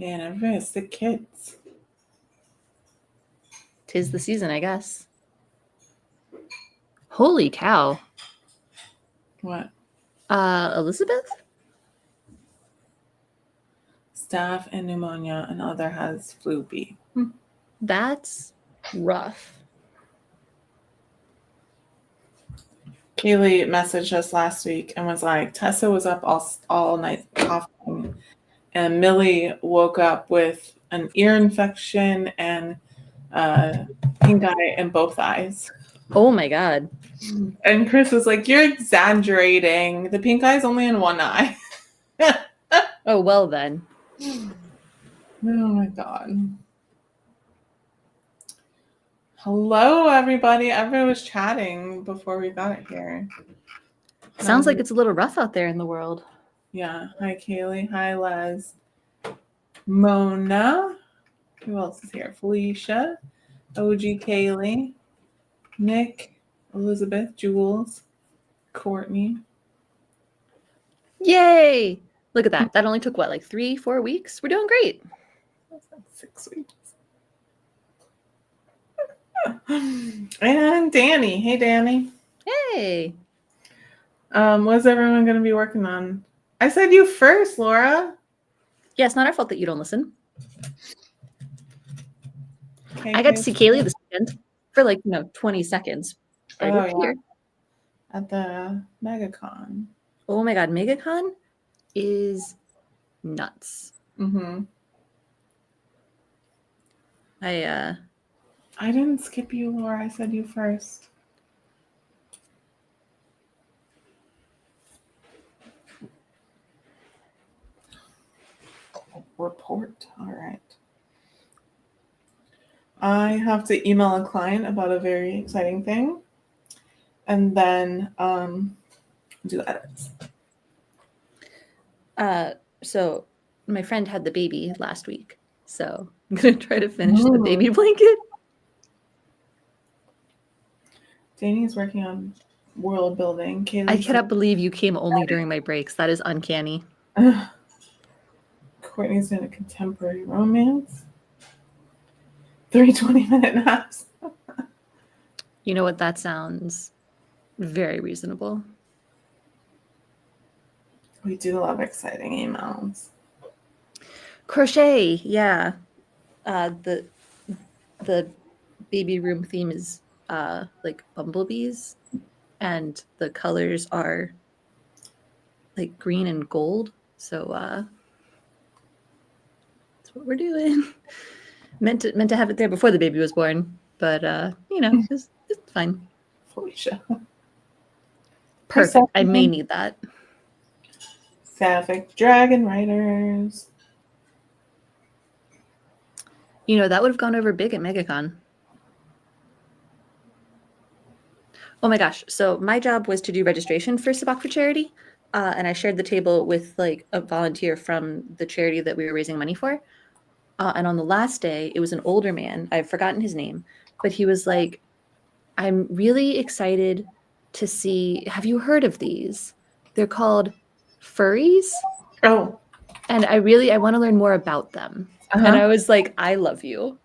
Man, everybody has sick kids. 'Tis the season, I guess. Holy cow. What? Elizabeth? Staph and pneumonia, and other has flu B. That's rough. Kaylee messaged us last week and was like, Tessa was up all night coughing, and Millie woke up with an ear infection and pink eye in both eyes. Oh my god. And Chris was like, you're exaggerating. The pink eye's only in one eye. Oh, well then. Oh my god. Hello, everybody. Everyone was chatting before we got here. Sounds like it's a little rough out there in the world. Yeah. Hi, Kaylee. Hi, Les. Mona. Who else is here? Felicia. OG Kaylee. Nick. Elizabeth. Jules. Courtney. Yay! Look at that. That only took, what, like 3-4 weeks? We're doing great. That's like 6 weeks. And Danny. Hey, Danny. Hey. What's everyone going to be working on? I said you first, Laura. Yeah, it's not our fault that you don't listen. Okay, I got to see Kaylee this weekend for 20 seconds. Oh, yeah. At the MegaCon. Oh my god, MegaCon is nuts. Mm-hmm. I didn't skip you, Laura. I said you first. Report. All right. I have to email a client about a very exciting thing, and then do edits. So my friend had the baby last week, so I'm gonna try to finish the baby blanket. Danny's working on world building. I cannot believe you came only during my breaks. That is uncanny. Courtney's in a contemporary romance. 3 20-minute naps. You know what? That sounds very reasonable. We do love exciting emails. Crochet, yeah. The baby room theme is like bumblebees, and the colors are like green and gold. So that's what we're doing. meant to have it there before the baby was born, but it's fine. Felicia. Perfect. I may need that. Sapphic Dragon Riders. That would have gone over big at MegaCon. Oh my gosh. So my job was to do registration for Sabak for Charity. And I shared the table with like a volunteer from the charity that we were raising money for. And on the last day, it was an older man. I've forgotten his name, but he was like, I'm really excited to see, have you heard of these? They're called furries. Oh. And I want to learn more about them. Uh-huh. And I was like, I love you.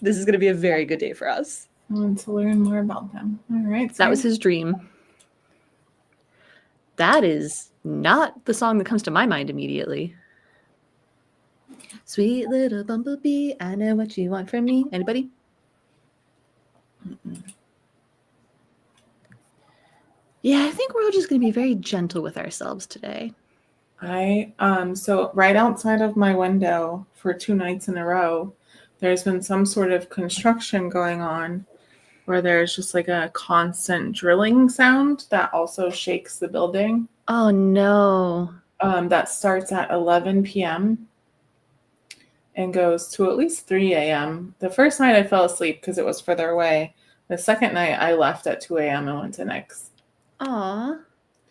This is going to be a very good day for us. I want to learn more about them. All right. That was his dream. That is not the song that comes to my mind immediately. Sweet little bumblebee, I know what you want from me. Anybody? Mm-mm. Yeah, I think we're all just going to be very gentle with ourselves today. So right outside of my window for 2 nights in a row, there's been some sort of construction going on where there's just like a constant drilling sound that also shakes the building. Oh no. That starts at 11 p.m. and goes to at least 3 a.m. The first night I fell asleep because it was further away. The second night I left at 2 a.m. and went to Nick's. Aww.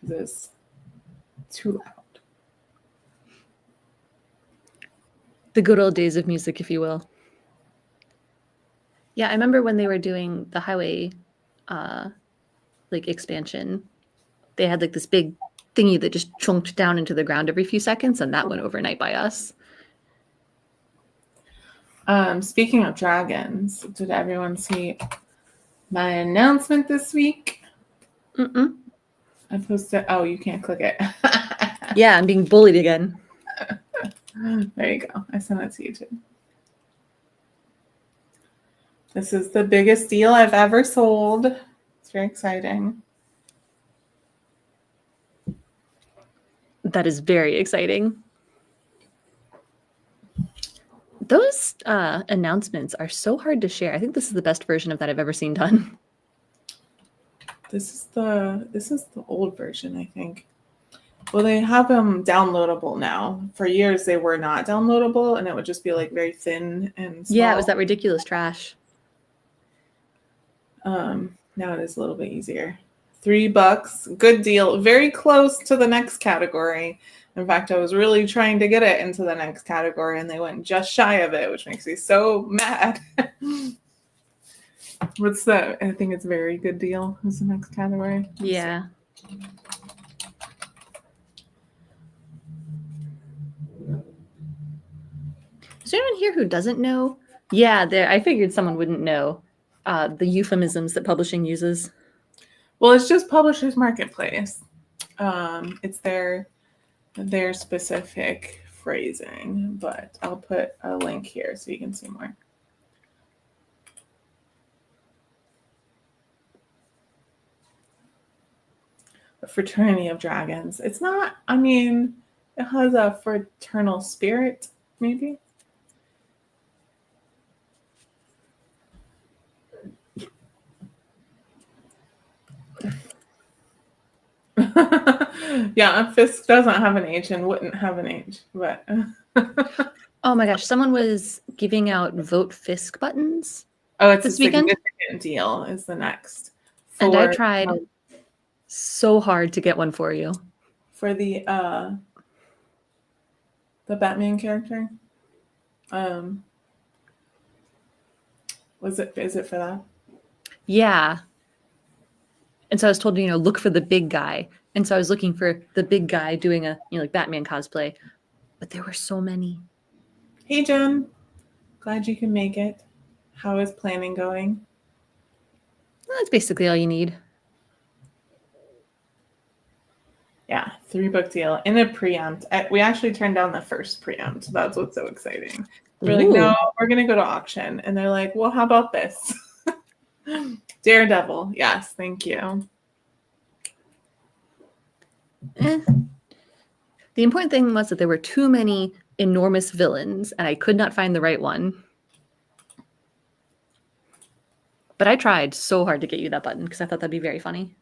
Because it was too loud. The good old days of music, if you will. Yeah, I remember when they were doing the highway expansion, they had like this big thingy that just chunked down into the ground every few seconds, and that went overnight by us. Speaking of dragons, did everyone see my announcement this week? Mm-mm. I posted. Oh, you can't click it. Yeah, I'm being bullied again. There you go. I sent it to you too. This is the biggest deal I've ever sold. It's very exciting. That is very exciting. Those announcements are so hard to share. I think this is the best version of that I've ever seen done. This is the old version, I think. Well, they have them downloadable now. For years, they were not downloadable, and it would just be like very thin and small. Yeah, it was that ridiculous trash. Now it is a little bit easier. $3, good deal. Very close to the next category. In fact, I was really trying to get it into the next category, and they went just shy of it, which makes me so mad. What's the? I think it's very good deal. Is the next category? Yeah. Is there anyone here who doesn't know? Yeah, I figured someone wouldn't know the euphemisms that publishing uses. Well, it's just Publishers Marketplace. It's their specific phrasing, but I'll put a link here so you can see more. The Fraternity of Dragons. It's not, I mean, it has a fraternal spirit, maybe. Yeah, Fisk doesn't have an H and wouldn't have an H, but Oh my gosh, someone was giving out vote Fisk buttons. oh, it's this a weekend, significant deal is the next. and I tried so hard to get one for you. For the Batman character. Is it for that? Yeah. And so I was told, look for the big guy. And so I was looking for the big guy doing a, like Batman cosplay. But there were so many. Hey, Jen. Glad you can make it. How is planning going? Well, that's basically all you need. Yeah, 3-book deal in a preempt. We actually turned down the first preempt. That's what's so exciting. We're like, no, we're going to go to auction. And they're like, well, how about this? Daredevil. Yes, thank you. The important thing was that there were too many enormous villains, and I could not find the right one. But I tried so hard to get you that button because I thought that'd be very funny.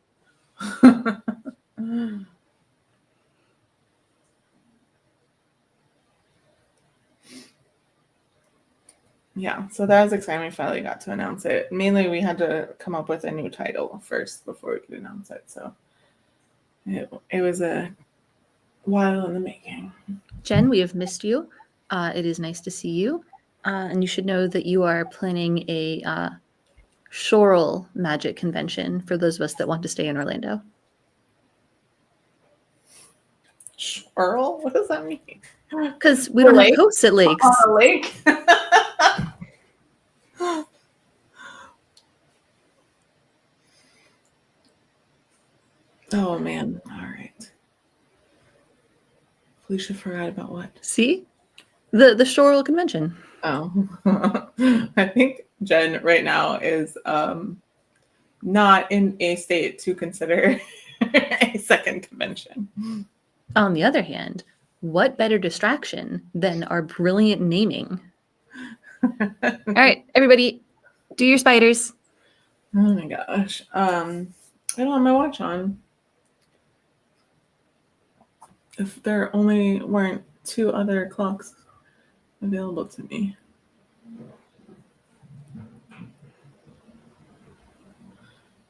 Yeah, so that was exciting. We finally got to announce it. Mainly, we had to come up with a new title first before we could announce it. So it was a while in the making. Jen, we have missed you. It is nice to see you. And you should know that you are planning a Shoral magic convention for those of us that want to stay in Orlando. Shoral? What does that mean? Because we don't have coasts at lakes. On a lake? Oh, man. All right. Felicia forgot about what? See? The Shoral convention. Oh. I think Jen right now is not in a state to consider a second convention. On the other hand, what better distraction than our brilliant naming? All right, everybody, do your spiders. Oh my gosh. I don't have my watch on. If there only weren't 2 other clocks available to me.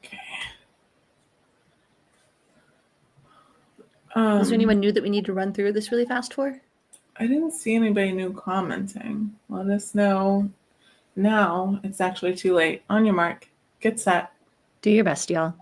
Okay. Is there anyone new that we need to run through this really fast for? I didn't see anybody new commenting. Let us know now. It's actually too late. On your mark. Get set. Do your best, y'all.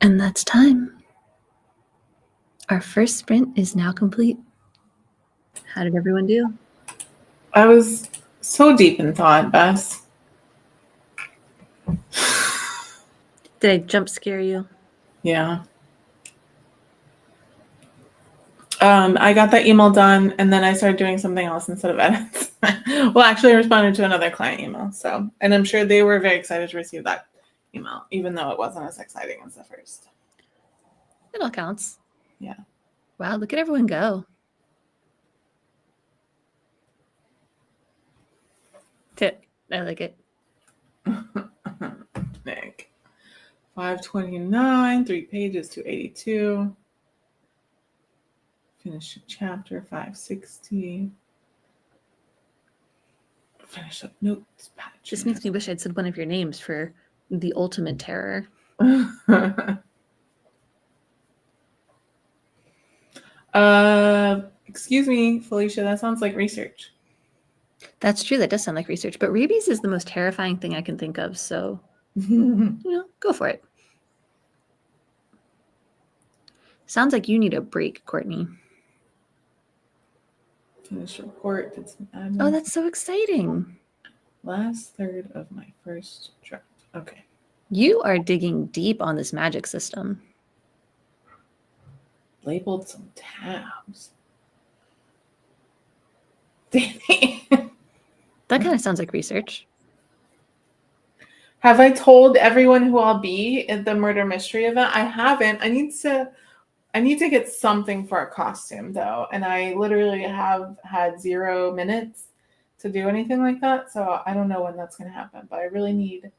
And that's time. Our first sprint is now complete. How did everyone do? I was so deep in thought, Bess. Did I jump scare you? Yeah. I got that email done, and then I started doing something else instead of edits. Well, actually, I responded to another client email. So, and I'm sure they were very excited to receive that email, even though it wasn't as exciting as the first. It all counts. Yeah. Wow, look at everyone go. I like it. Nick. 529, 3 pages, 282. Finish chapter 560. Finish up notes. Patch. This makes me wish I'd said one of your names for the ultimate terror. Excuse me, Felicia, that sounds like research. That's true. That does sound like research. But rabies is the most terrifying thing I can think of. So, go for it. Sounds like you need a break, Courtney. Finish report. Did some admin. Oh, that's so exciting. Last third of my first draft. Okay. You are digging deep on this magic system. Labeled some tabs. That That kind of sounds like research. Have I told everyone who I'll be at the murder mystery event? I haven't. I need to get something for a costume though, and I literally have had 0 minutes to do anything like that, so I don't know when that's going to happen, but I really need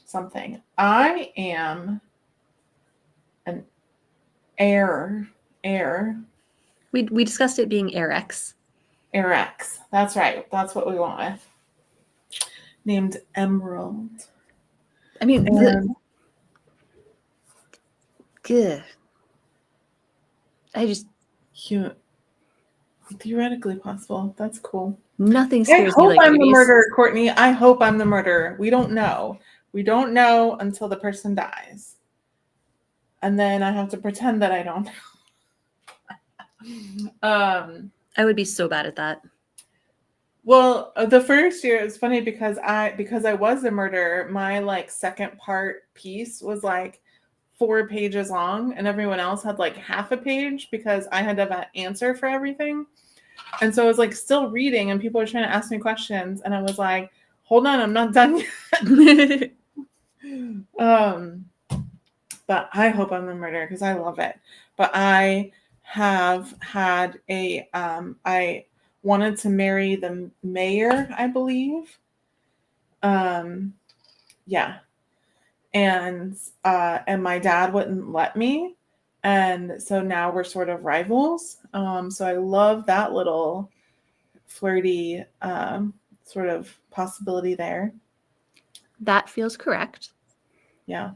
something. I am an heir. We discussed it being Air-X. Air-X. That's right. That's what we went with. Named Emerald. I mean, good. Theoretically possible. That's cool. Nothing scares me I like hope I'm the rabies. murderer, Courtney. I hope I'm the murderer. We don't know. We don't know until the person dies. And then I have to pretend that I don't know. I would be so bad at that. Well, the first year it's funny because I was the murderer, my second part piece was 4 pages long, and everyone else had half a page because I had to have an answer for everything. And so I was still reading, and people were trying to ask me questions, and I was like, hold on, I'm not done yet. But I hope I'm the murderer because I love it. But I have had I wanted to marry the mayor, I believe. Yeah. And my dad wouldn't let me. And so now we're sort of rivals. So I love that little flirty sort of possibility there. That feels correct. Yeah.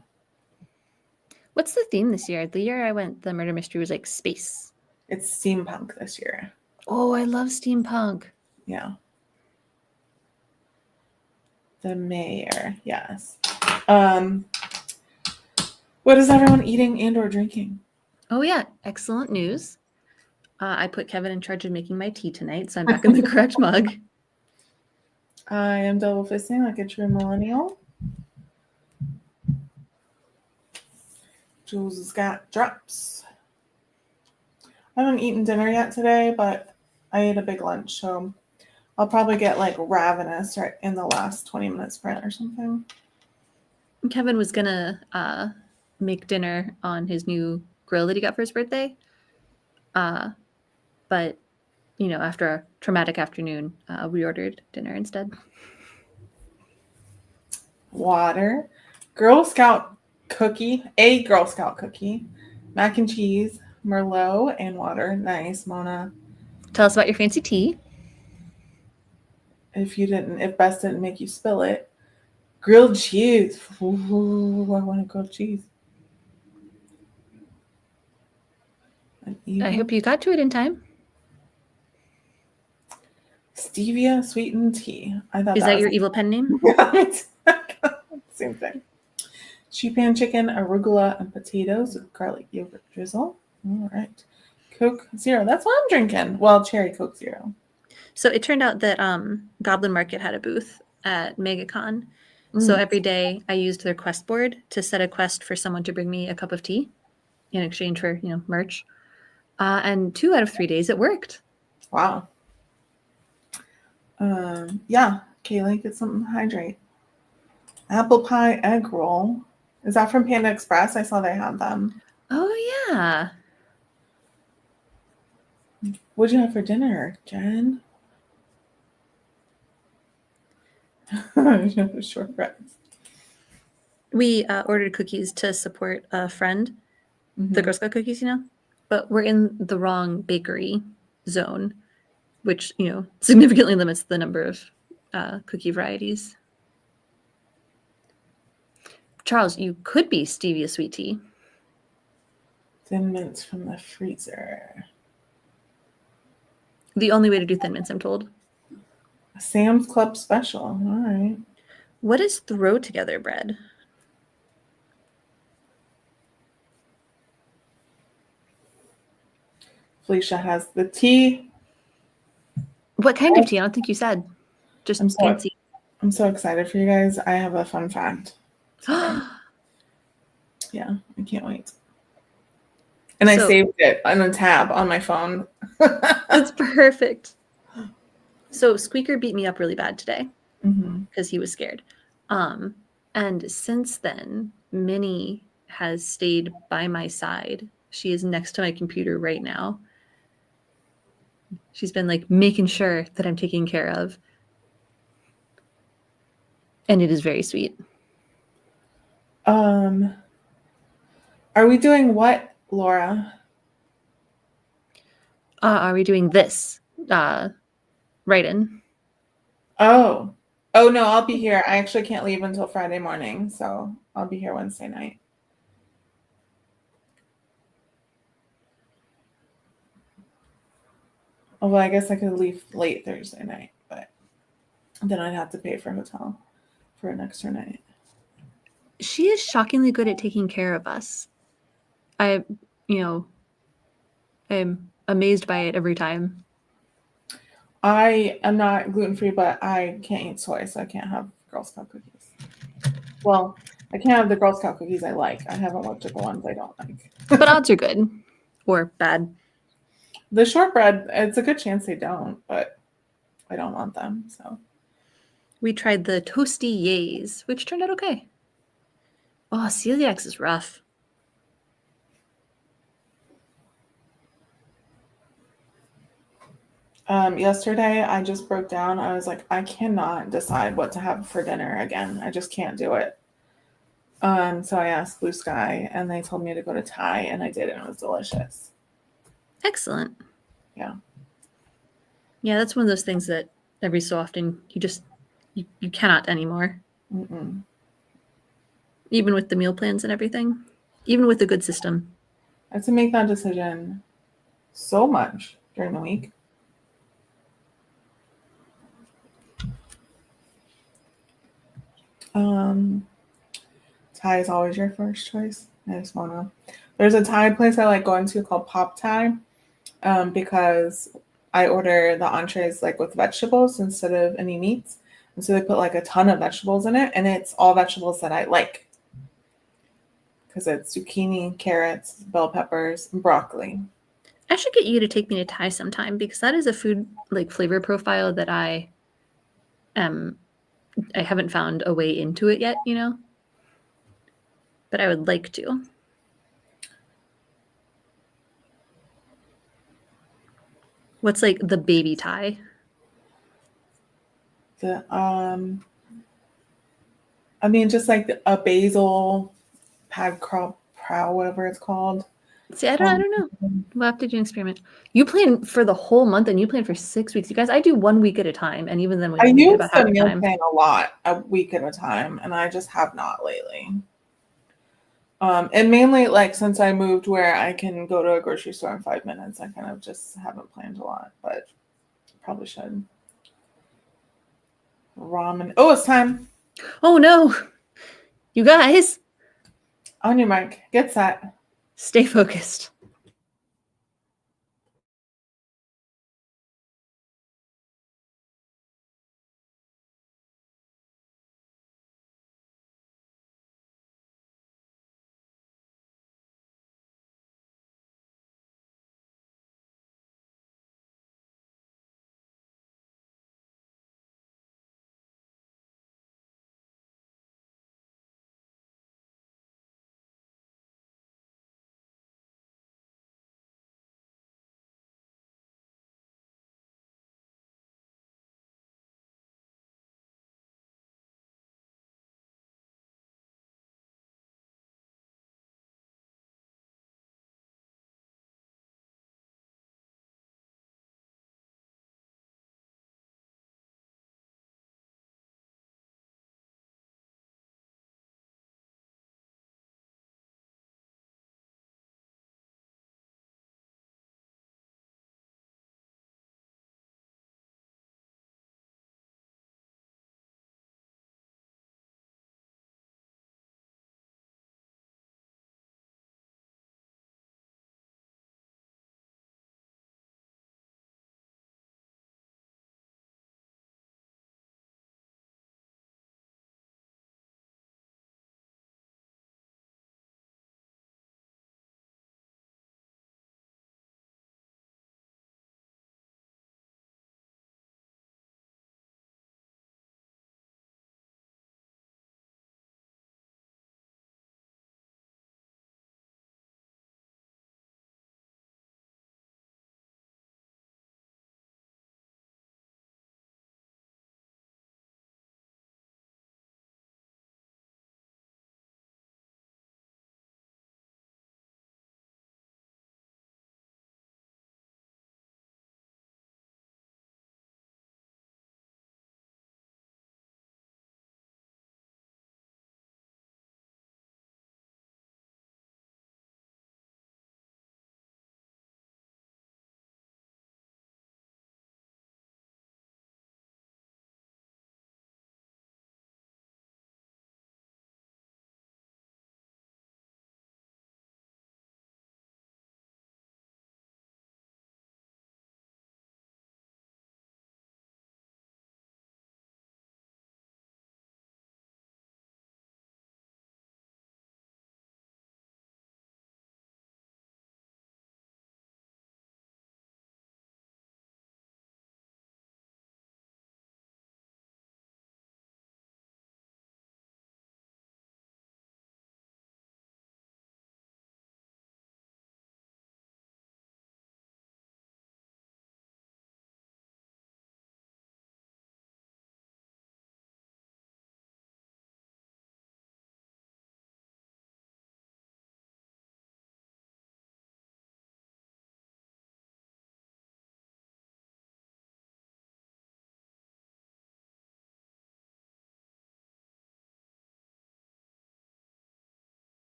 What's the theme this year? The year I went, the murder mystery was space. It's steampunk this year. Oh, I love steampunk. Yeah. The mayor, yes. What is everyone eating and or drinking? Oh yeah, excellent news. I put Kevin in charge of making my tea tonight, so I'm back in the correct mug. I am double fisting like a true millennial. Jules has got drops. I haven't eaten dinner yet today, but I ate a big lunch, so I'll probably get ravenous right in the last 20 minute sprint or something. Kevin was gonna make dinner on his new grill that he got for his birthday. But after a traumatic afternoon, we ordered dinner instead. Water, Girl Scout cookie, a Girl Scout cookie, mac and cheese, Merlot, and water. Nice, Mona. Tell us about your fancy tea. If Bess didn't make you spill it. Grilled cheese. Ooh, I want a grilled cheese. I hope you got to it in time. Stevia sweetened tea. I thought Is that your evil pen name? Same thing. Sheet pan chicken, arugula, and potatoes with garlic yogurt drizzle. All right. Coke Zero. That's what I'm drinking. Well, cherry Coke Zero. So it turned out that Goblin Market had a booth at MegaCon. So every day I used their quest board to set a quest for someone to bring me a cup of tea in exchange for, merch. And 2 out of 3 days it worked. Wow. Yeah. Kaylee, get something to hydrate. Apple pie egg roll. Is that from Panda Express? I saw they had them. Oh, yeah. What'd you have for dinner, Jen? Shortbreads. We ordered cookies to support a friend, the Girl Scout cookies, but we're in the wrong bakery zone, which, significantly limits the number of cookie varieties. Charles, you could be stevia sweet tea. Thin mints from the freezer. The only way to do Thin Mints, I'm told. Sam's Club special. All right. What is throw together bread? Felicia has the tea. What kind of tea? I don't think you said. Just fancy. I'm so excited for you guys. I have a fun fact. Yeah, I can't wait. And I saved it on a tab on my phone. That's perfect. So Squeaker beat me up really bad today because he was scared. And since then, Minnie has stayed by my side. She is next to my computer right now. She's been like making sure that I'm taken care of. And it is very sweet. Are we doing what, Laura? Are we doing this? Right in. Oh no, I'll be here. I actually can't leave until Friday morning, so I'll be here Wednesday night. Oh, well, I guess I could leave late Thursday night, but then I'd have to pay for a hotel for an extra night. She is shockingly good at taking care of us. I'm amazed by it every time. I am not gluten-free, but I can't eat soy, so I can't have Girl Scout cookies. Well, I can't have the Girl Scout cookies I like. I haven't looked at the ones I don't like. But odds are good. Or bad. The shortbread, it's a good chance they don't, but I don't want them, so. We tried the Toasty Yays, which turned out okay. Oh, celiac is rough. Yesterday, I just broke down. I was like, I cannot decide what to have for dinner again. I just can't do it. So I asked Blue Sky, and they told me to go to Thai, and I did, and it was delicious. Excellent. Yeah. Yeah, that's one of those things that every so often you cannot anymore. Mm-mm. Even with the meal plans and everything. Even with a good system. I had to make that decision so much during the week. Thai is always your first choice. I just want to. There's a Thai place I like going to called Pop Thai, because I order the entrees like with vegetables instead of any meats, and so they put like a ton of vegetables in it, and it's all vegetables that I like because it's zucchini, carrots, bell peppers, and broccoli. I should get you to take me to Thai sometime because that is a food like flavor profile that I haven't found a way into it yet, But I would like to. What's like the baby Thai? Just like a basil pad crop prow, whatever it's called. See, I don't know. We'll have to do an experiment. You plan for the whole month and you plan for 6 weeks. You guys, I do 1 week at a time. And even then, we I only get use about half the the meal time. plan a lot, a week at a time, and I just have not lately. And mainly like since I moved where I can go to a grocery store in 5 minutes, I kind of just haven't planned a lot, but probably should. Ramen. Oh, it's time. Oh no, you guys. On your mark. Get set. Stay focused.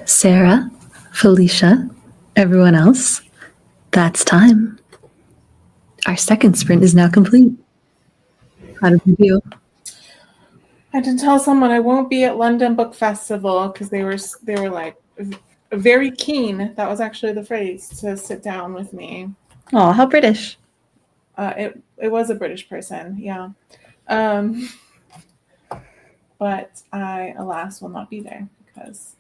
Sarah, Felicia, everyone else, that's time. Our second sprint is now complete. How did we do? I had to tell someone I won't be at London Book Festival because they were like very keen. That was actually the phrase, to sit down with me. Oh, how British. It was a British person, yeah. But I, alas, will not be there because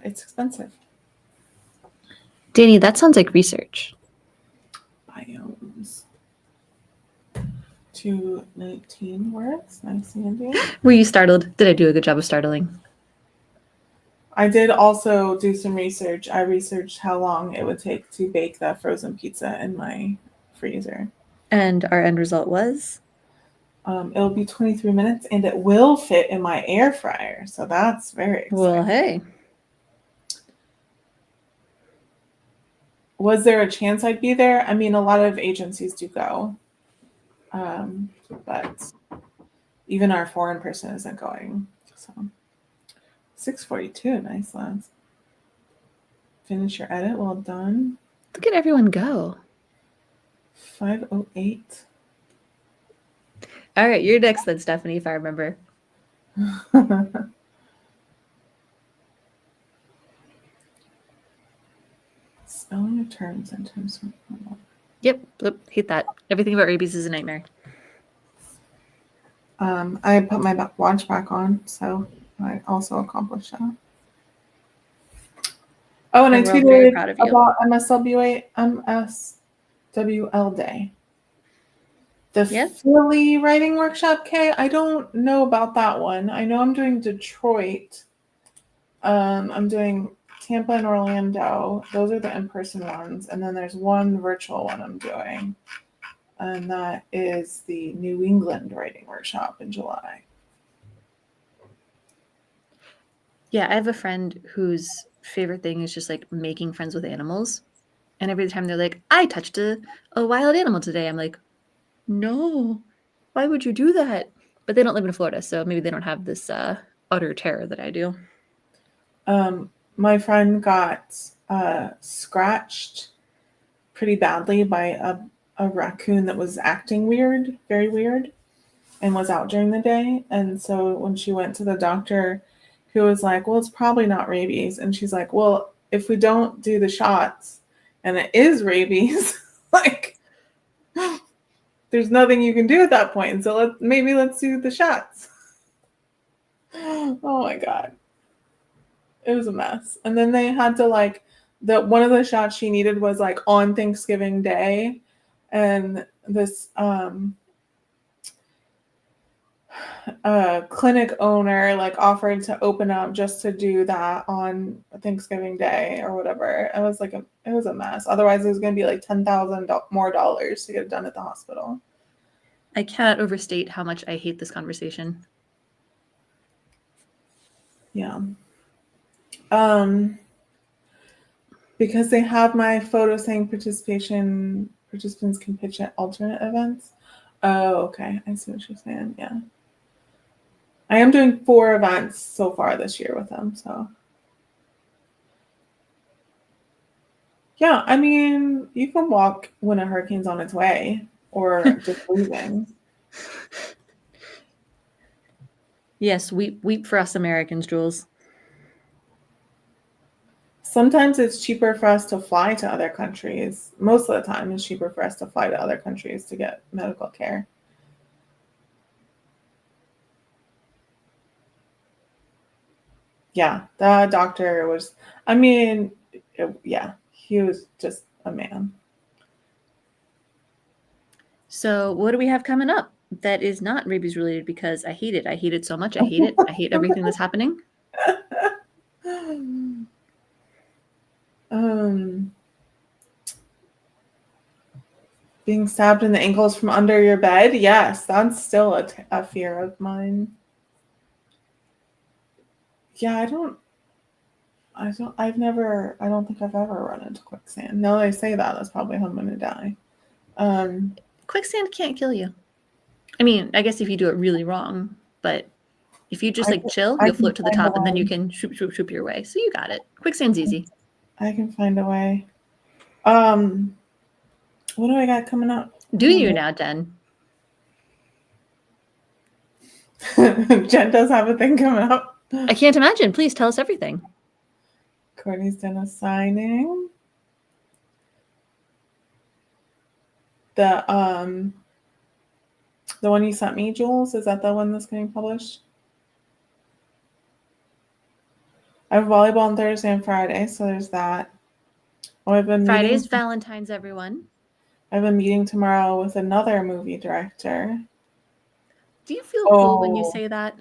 it's expensive. Danny, that sounds like research. Biomes. 219 words. Nice, Andy. Were you startled? Did I do a good job of startling? I did also do some research. I researched how long it would take to bake that frozen pizza in my freezer. And our end result was? It'll be 23 minutes and it will fit in my air fryer. So that's very exciting. Well, hey. Was there a chance I'd be there? I mean, a lot of agencies do go. But even our foreign person isn't going. So 6:42, nice lads. Finish your edit, well done. Look at everyone go. 5:08. All right, you're next then, Stephanie, if I remember. Spelling of terms and terms. Yep, hate that. Everything about rabies is a nightmare. I put my watch back on, so I also accomplished that. Oh, and I tweeted about MSWL Day. The Philly writing workshop, Kay. I don't know about that one. I know I'm doing Detroit. I'm doing Tampa and Orlando. Those are the in-person ones. And then there's one virtual one I'm doing. And that is the New England writing workshop in July. Yeah, I have a friend whose favorite thing is just like making friends with animals. And every time they're like, I touched a wild animal today. I'm like, no, why would you do that? But they don't live in Florida, so maybe they don't have this utter terror that I do. My friend got scratched pretty badly by a raccoon that was acting weird, very weird, and was out during the day. And so when she went to the doctor, he was like, well, it's probably not rabies. And she's like, well, if we don't do the shots and it is rabies, like, there's nothing you can do at that point. So let's do the shots. Oh my God. It was a mess. And then they had to one of the shots she needed was like on Thanksgiving Day. And this clinic owner offered to open up just to do that on Thanksgiving Day or whatever. It was a mess. Otherwise, it was going to be like $10,000 more to get it done at the hospital. I cannot overstate how much I hate this conversation. Yeah. Because they have my photo saying participants can pitch at alternate events. Oh, okay. I see what you're saying. Yeah. I am doing 4 events so far this year with them. So yeah, I mean, you can walk when a hurricane's on its way or just leaving. Yes, weep for us Americans, Jules. Sometimes it's cheaper for us to fly to other countries. Most of the time, it's cheaper for us to fly to other countries to get medical care. Yeah, the doctor was, he was just a man. So what do we have coming up that is not rabies related? Because I hate it. I hate it so much. I hate it. I hate everything that's happening. Being stabbed in the ankles from under your bed. Yes, that's still a fear of mine. Yeah, I don't think I've ever run into quicksand. Now that I say that, that's probably how I'm going to die. Quicksand can't kill you. I mean, I guess if you do it really wrong, but If you just I like can, chill, I you'll can float to the find a top and then you way. can shoop your way. So you got it. Quicksand's easy. I can find a way. What do I got coming up? Do you now, Jen? Jen does have a thing coming up. I can't imagine. Please tell us everything. Courtney's done a signing. The one you sent me, Jules, is that the one that's getting published? I have volleyball on Thursday and Friday, so there's that. Oh, Friday's Valentine's, everyone. I have a meeting tomorrow with another movie director. Do you feel cool when you say that?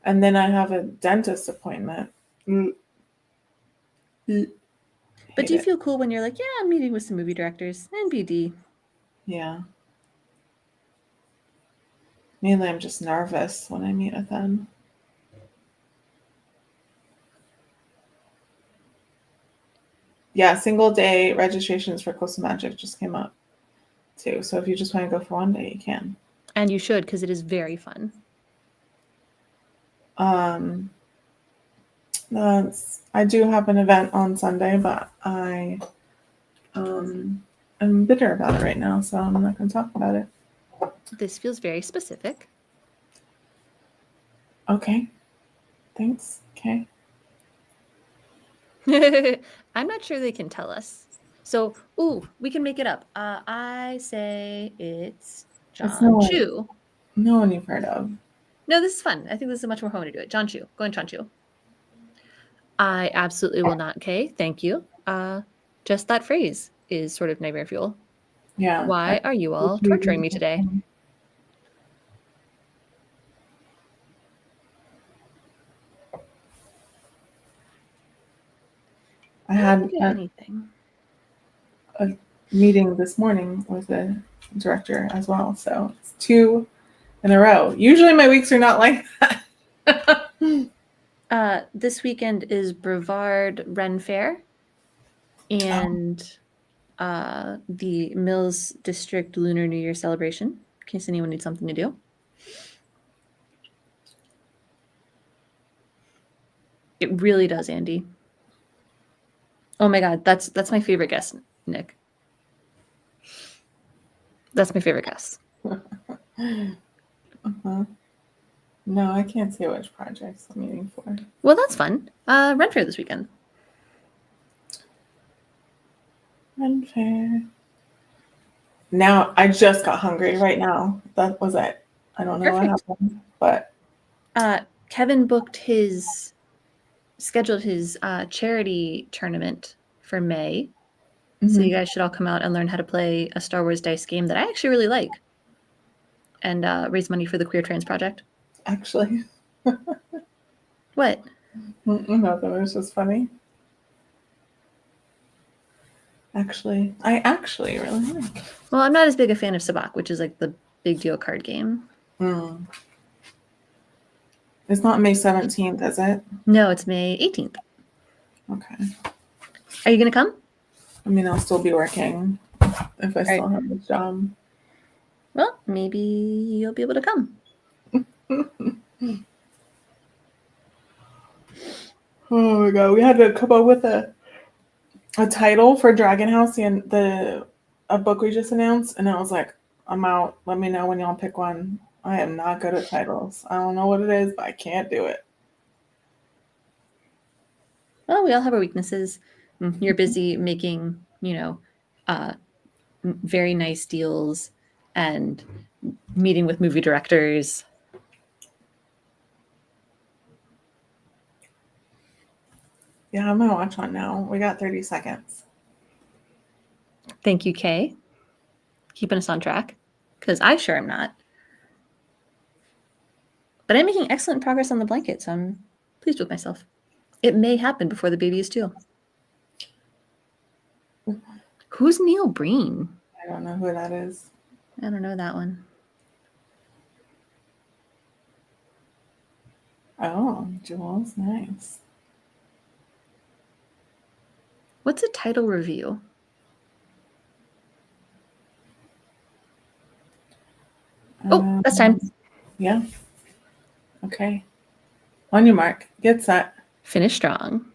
And then I have a dentist appointment. But do you feel cool when you're like, yeah, I'm meeting with some movie directors, NBD? Yeah. Mainly I'm just nervous when I meet with them. Yeah, single day registrations for Coastal Magic just came up too. So if you just want to go for one day, you can. And you should, because it is very fun. I do have an event on Sunday, but I am bitter about it right now, so I'm not going to talk about it. This feels very specific. Okay. Thanks. Okay. I'm not sure they can tell us. So, we can make it up. I say it's John Chu. No one you've heard of. No, this is fun. I think this is a much more fun way to do it. John Chu. Go on, John Chu. I absolutely will not, Kay. Thank you. Just that phrase is sort of nightmare fuel. Yeah. Why are you all torturing me today? I had anything. A meeting this morning with a director as well, so it's 2 in a row. Usually my weeks are not like that. This weekend is Brevard Ren Fair and the Mills District Lunar New Year celebration, in case anyone needs something to do. It really does, Andy. Oh my God, that's my favorite guest, Nick. That's my favorite guest. No, I can't say which projects I'm meeting for. Well, that's fun. Ren Fair this weekend. Ren Fair. Now I just got hungry right now. That was it. I don't know what happened, but Kevin scheduled his charity tournament for May. So you guys should all come out and learn how to play a Star Wars dice game that I actually really like, and raise money for the Queer Trans Project. Actually, what? No, that was just funny. Actually, I actually really like. Well, I'm not as big a fan of Sabacc, which is like the big deal card game. It's not May 17th, is it? No, it's May 18th. Okay. Are you gonna come? I mean, I'll still be working if I still have this job. Well, maybe you'll be able to come. Oh my God, we had to come up with a title for Dragon House and a book we just announced, and I was like, I'm out. Let me know when y'all pick one. I am not good at titles. I don't know what it is, but I can't do it. Well, we all have our weaknesses. You're busy making, very nice deals and meeting with movie directors. Yeah, I'm gonna watch one now. We got 30 seconds. Thank you, Kay. Keeping us on track, because I sure am not. But I'm making excellent progress on the blanket, so I'm pleased with myself. It may happen before the baby is 2. Who's Neil Breen? I don't know who that is. I don't know that one. Oh, Jules, nice. What's a title review? Oh, that's time. Yeah. Okay. On your mark, get set. Finish strong.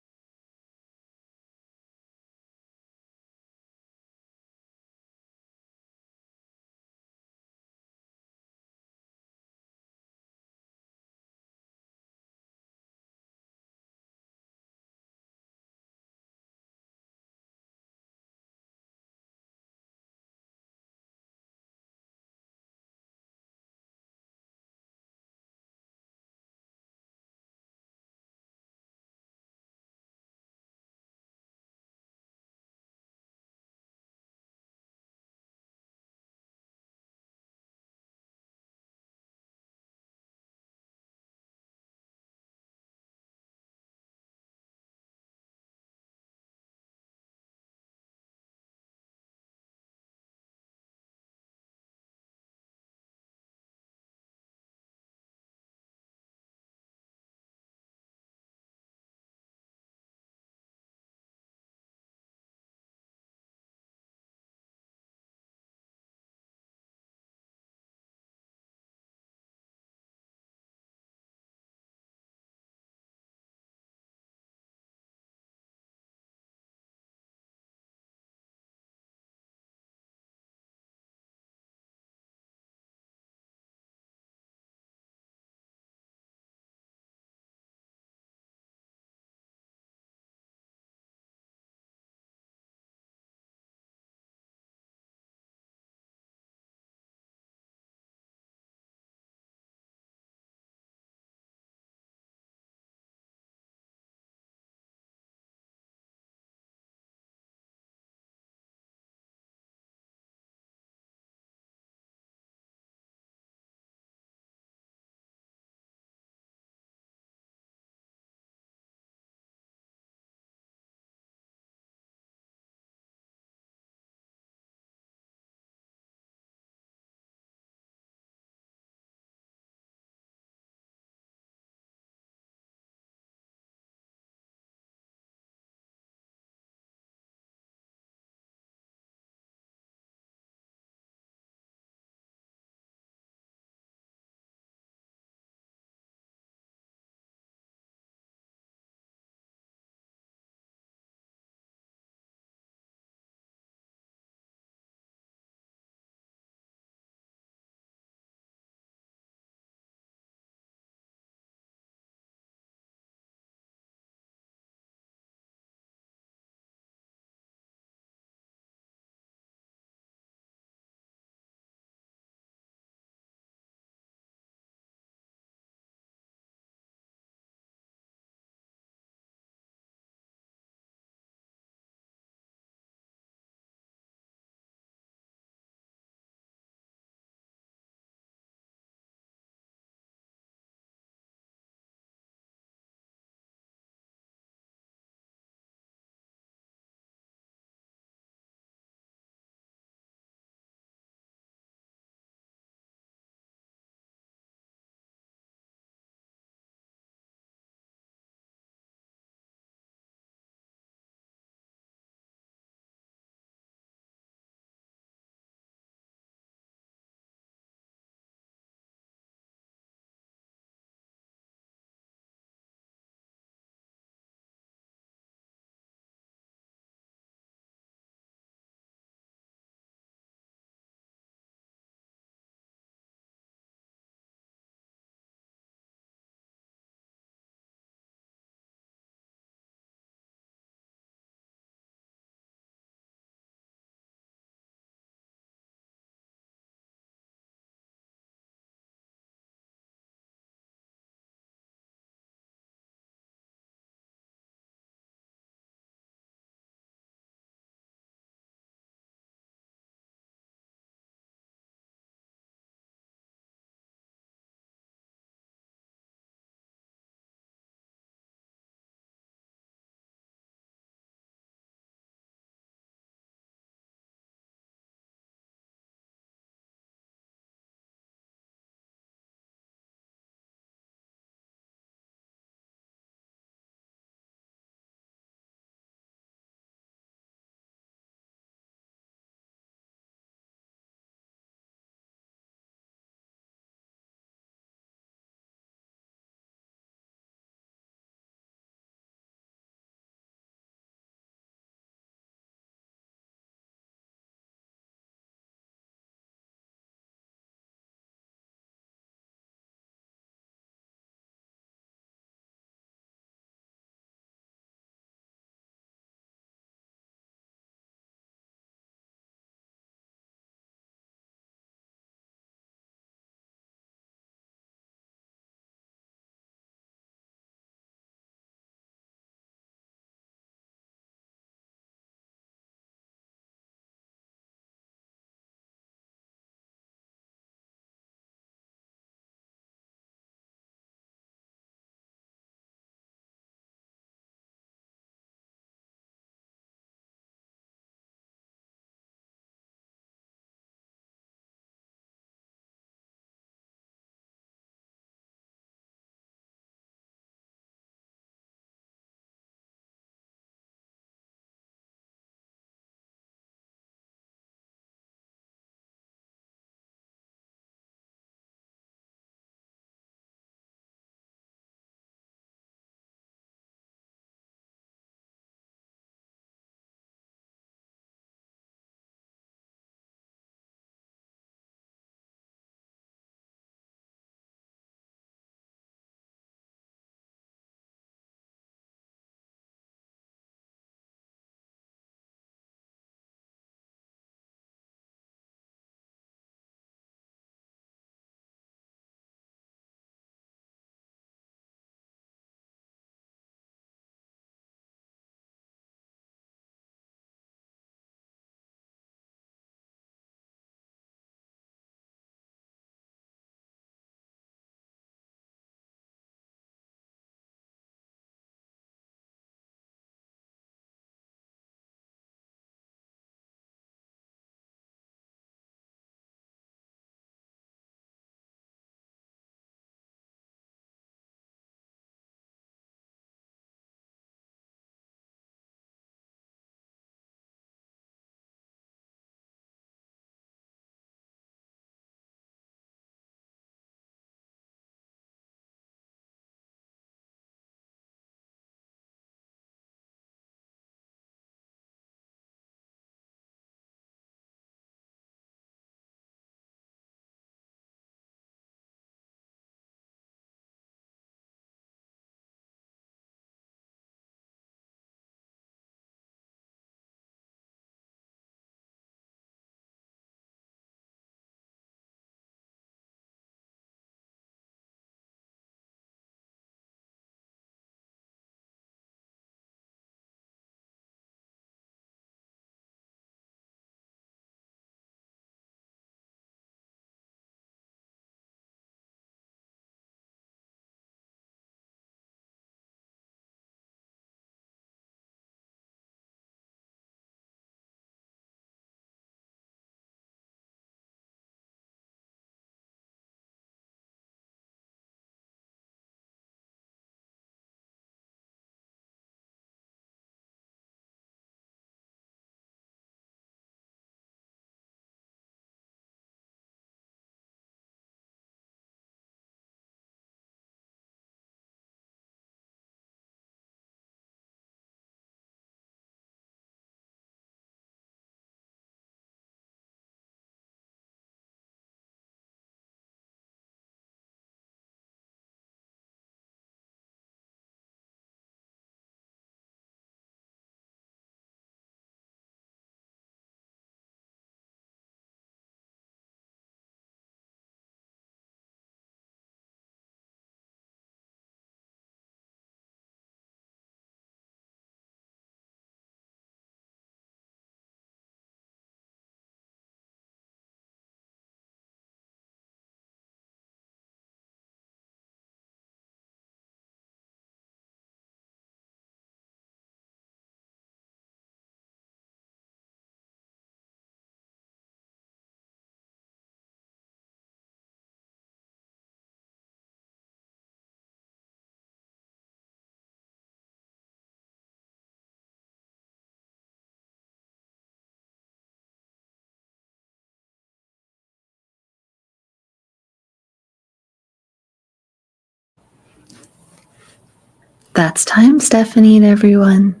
That's time, Stephanie and everyone.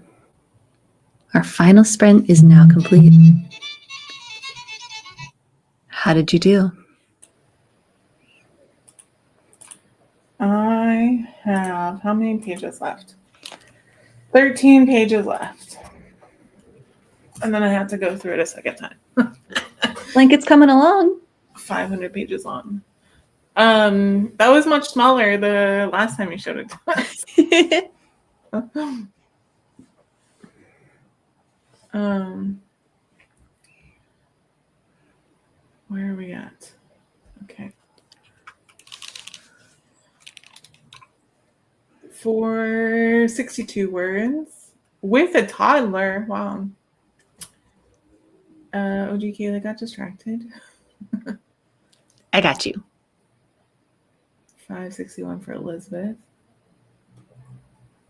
Our final sprint is now complete. How did you do? I have how many pages left? 13 pages left. And then I have to go through it a second time. Blanket's coming along. 500 pages long. That was much smaller the last time you showed it to us. Where are we at? Okay. 462 words with a toddler. Wow. OG Kayla got distracted. I got you. 561 for Elizabeth.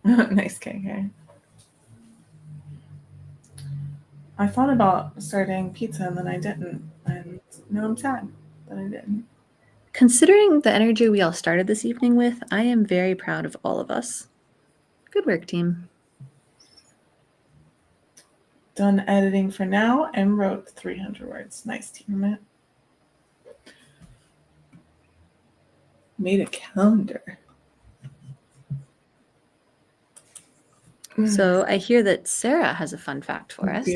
Nice KK. I thought about starting pizza and then I didn't. And now I'm sad that I didn't. Considering the energy we all started this evening with, I am very proud of all of us. Good work, team. Done editing for now and wrote 300 words. Nice, team. Made a calendar. So I hear that Sarah has a fun fact for us.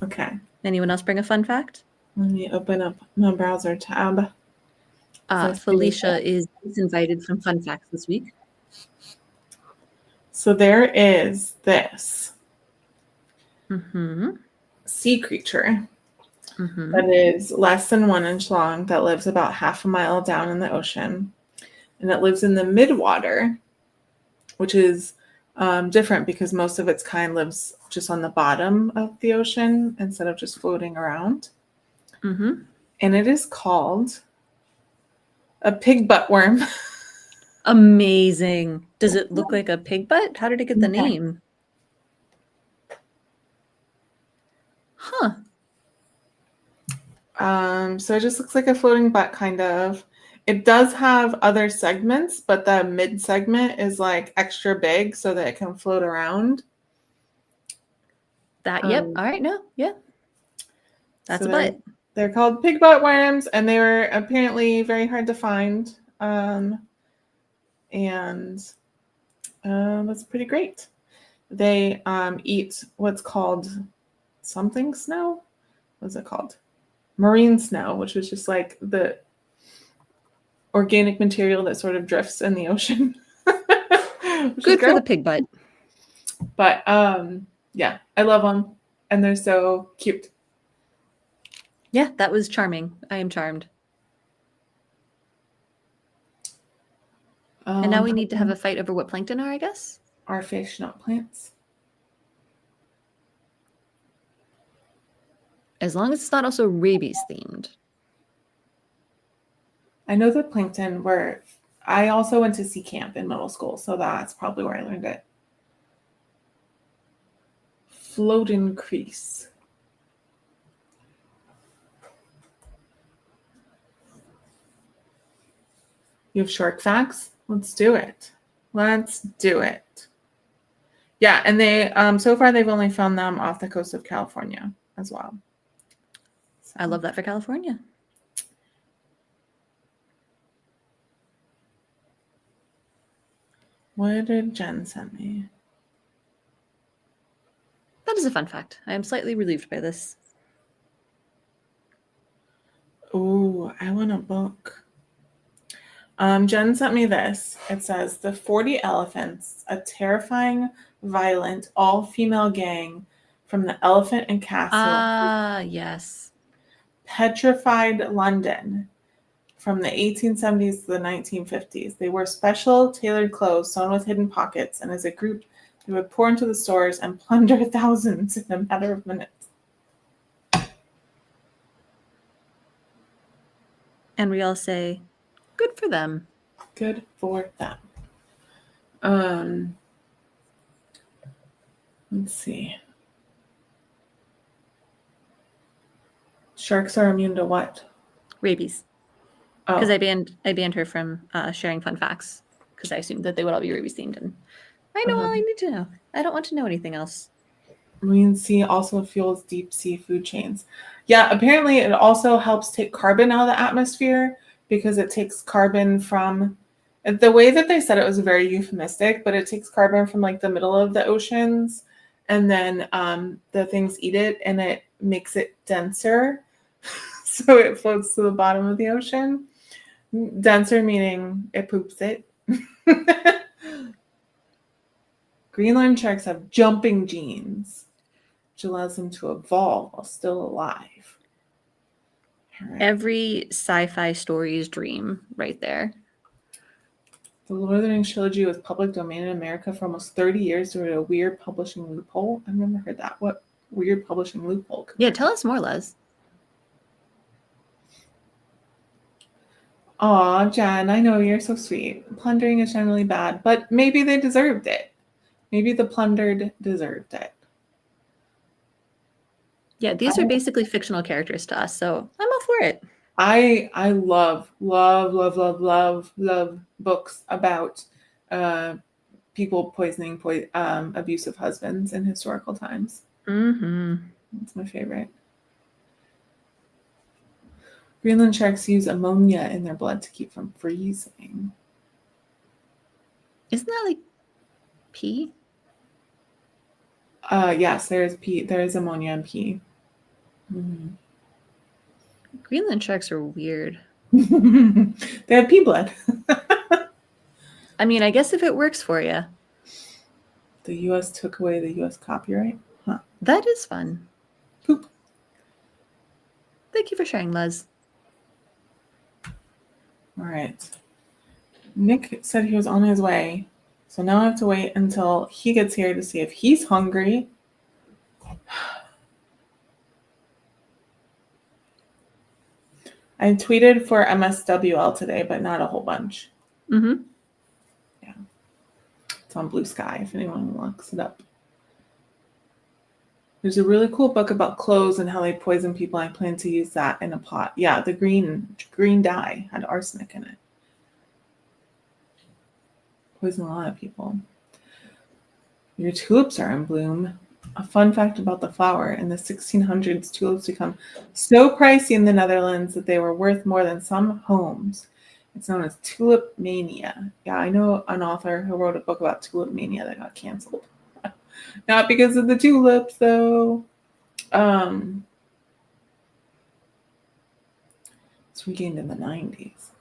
Okay. Anyone else bring a fun fact? Let me open up my browser tab. Felicia is invited from Fun Facts this week. So there is this sea creature that is less than 1 inch long that lives about half a mile down in the ocean. And it lives in the midwater, which is different because most of its kind lives just on the bottom of the ocean instead of just floating around. And it is called a pig butt worm. Amazing. Does it look like a pig butt? How did it get the name? Huh. So it just looks like a floating butt, kind of. It does have other segments, but the mid segment is like extra big so that it can float around. Yep. All right. No. Yeah. That's so a butt. They're called pig butt worms, and they were apparently very hard to find. That's pretty great. They eat what's called something snow. What's it called? Marine snow, which is just like the organic material that sort of drifts in the ocean. Good for the pig butt. But yeah, I love them, and they're so cute. Yeah, that was charming. I am charmed. And now we need to have a fight over what plankton are, I guess? Are fish not plants? As long as it's not also rabies themed. I know that plankton were... I also went to sea camp in middle school, so that's probably where I learned it. Floating crease. You have shark facts? Let's do it. Let's do it. Yeah, and they so far they've only found them off the coast of California as well. So. I love that for California. What did Jen send me? That is a fun fact. I am slightly relieved by this. Oh, I want a book. Jen sent me this. It says, The 40 Elephants, a terrifying, violent, all-female gang from the Elephant and Castle. Yes. Petrified London from the 1870s to the 1950s. They wore special tailored clothes sewn with hidden pockets, and as a group, they would pour into the stores and plunder thousands in a matter of minutes. And we all say, good for them. Good for them. Let's see. Sharks are immune to what? Rabies. Because I banned her from sharing fun facts because I assumed that they would all be rabies themed, and I know all I need to know. I don't want to know anything else. Marine sea also fuels deep sea food chains. Yeah, apparently it also helps take carbon out of the atmosphere because it takes carbon from the way that they said it was very euphemistic, but it takes carbon from like the middle of the oceans, and then the things eat it and it makes it denser. So it floats to the bottom of the ocean. Denser meaning it poops it. Greenland sharks have jumping genes, which allows them to evolve while still alive. Right. Every sci-fi story's dream right there. The Lord of the Rings trilogy was public domain in America for almost 30 years due to a weird publishing loophole. I've never heard that. What weird publishing loophole? Yeah, tell us more, Les. Aw, Jen, I know you're so sweet. Plundering is generally bad, but maybe they deserved it. Maybe the plundered deserved it. Yeah, these are basically fictional characters to us, so I'm all for it. I love books about people poisoning abusive husbands in historical times. Mm-hmm. That's my favorite. Greenland sharks use ammonia in their blood to keep from freezing. Isn't that like pee? Yes, there is pee. There is ammonia in pee. Mm-hmm. Greenland sharks are weird. They have pee blood. I mean, I guess if it works for you. The U.S. took away the U.S. copyright. Huh. That is fun. Poop. Thank you for sharing, Les. All right. Nick said he was on his way, so now I have to wait until he gets here to see if he's hungry. I tweeted for MSWL today, but not a whole bunch. Mm-hmm. Yeah. It's on Blue Sky if anyone looks it up. There's a really cool book about clothes and how they poison people. I plan to use that in a pot. Yeah, the green dye had arsenic in it. Poison a lot of people. Your tulips are in bloom. A fun fact about the flower: in the 1600s, tulips become so pricey in the Netherlands that they were worth more than some homes. It's known as tulip mania. Yeah, I know an author who wrote a book about tulip mania that got canceled. Not because of the tulips, though. It's regained in the 90s.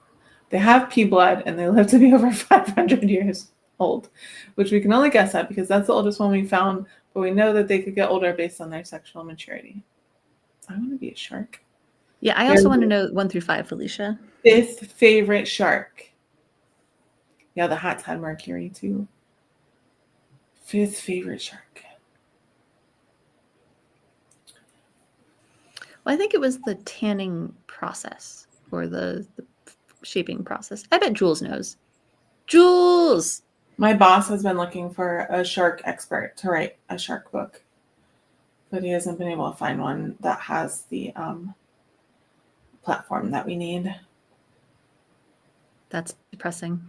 They have pea blood and they live to be over 500 years old, which we can only guess at because that's the oldest one we found, but we know that they could get older based on their sexual maturity. I want to be a shark. Yeah, I also want to know 1 through 5, Felicia. Fifth favorite shark. Yeah, the hats had mercury too. Fifth favorite shark. Well, I think it was the tanning process or the shaping process. I bet Jules knows. Jules! My boss has been looking for a shark expert to write a shark book, but he hasn't been able to find one that has the platform that we need. That's depressing.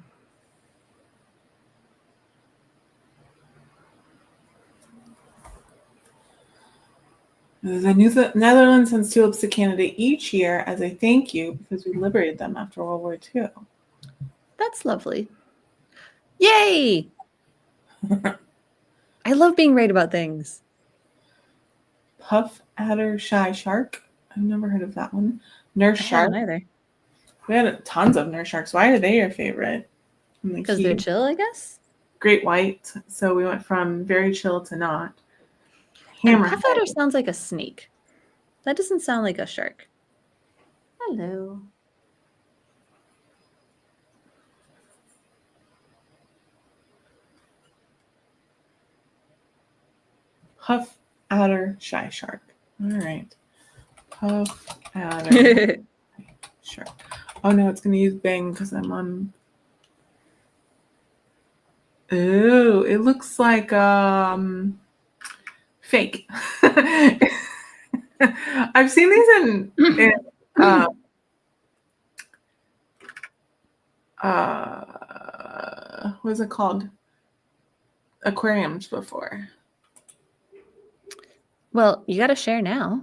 The Netherlands sends tulips to Canada each year as a thank you because we liberated them after World War II. That's lovely. Yay! I love being right about things. Puff adder shy shark. I've never heard of that one. Nurse shark. Either. We had tons of nurse sharks. Why are they your favorite? Because they're chill, I guess. Great white. So we went from very chill to not. Hammerhead. Puff adder sounds like a snake. That doesn't sound like a shark. Hello. Puff adder shy shark. All right. Puff adder shark. Oh no, it's gonna use Bing because I'm on. Oh, it looks like fake. I've seen these in what's it called? aquariums before. Well, you got to share now.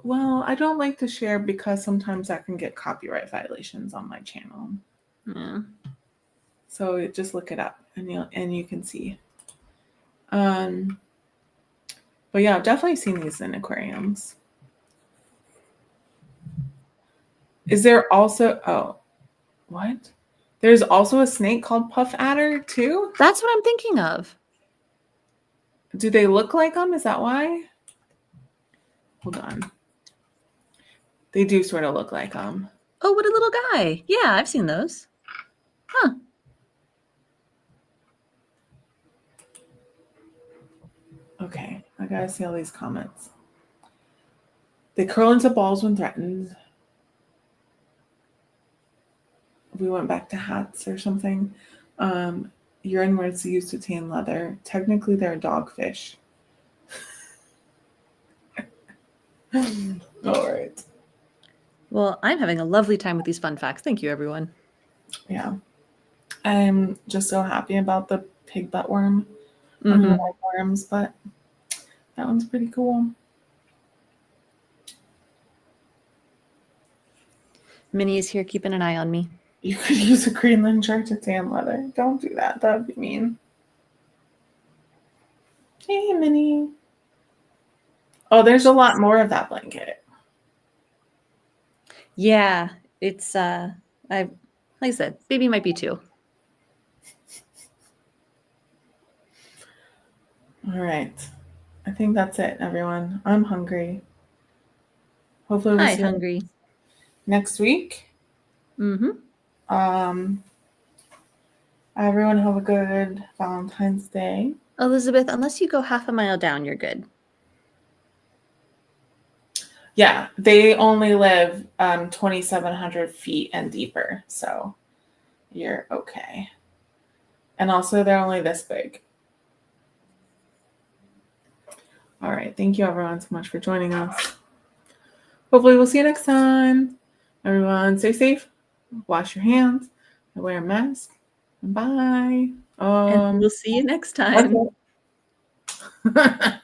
Well, I don't like to share because sometimes I can get copyright violations on my channel. Yeah. So just look it up and you can see. But yeah, I've definitely seen these in aquariums. Is there also what? There's also a snake called puff adder too? That's what I'm thinking of. Do they look like them? Is that why? Hold on. They do sort of look like them. Oh, what a little guy. Yeah, I've seen those. Huh. Okay, I gotta see all these comments. They curl into balls when threatened. We went back to hats or something. Urine was used to tan leather. Technically, they're dogfish. All right. Well, I'm having a lovely time with these fun facts. Thank you, everyone. Yeah. I'm just so happy about the pig butt worm. I mean, like worms, but that one's pretty cool. Minnie is here keeping an eye on me. You could use a Greenland shirt to tan leather. Don't do that. That would be mean. Hey, Minnie. Oh, there's a lot more of that blanket. Yeah, it's like I said, baby might be 2. All right. I think that's it, everyone. I'm hungry. Hopefully we'll Hi, see you hungry. next week. Mm-hmm. Everyone have a good Valentine's Day. Elizabeth, unless you go half a mile down, you're good. Yeah, they only live 2,700 feet and deeper, so you're okay. And also, they're only this big. All right. Thank you, everyone, so much for joining us. Hopefully, we'll see you next time. Everyone, stay safe, wash your hands, and wear a mask. Bye. And we'll see you next time. Okay.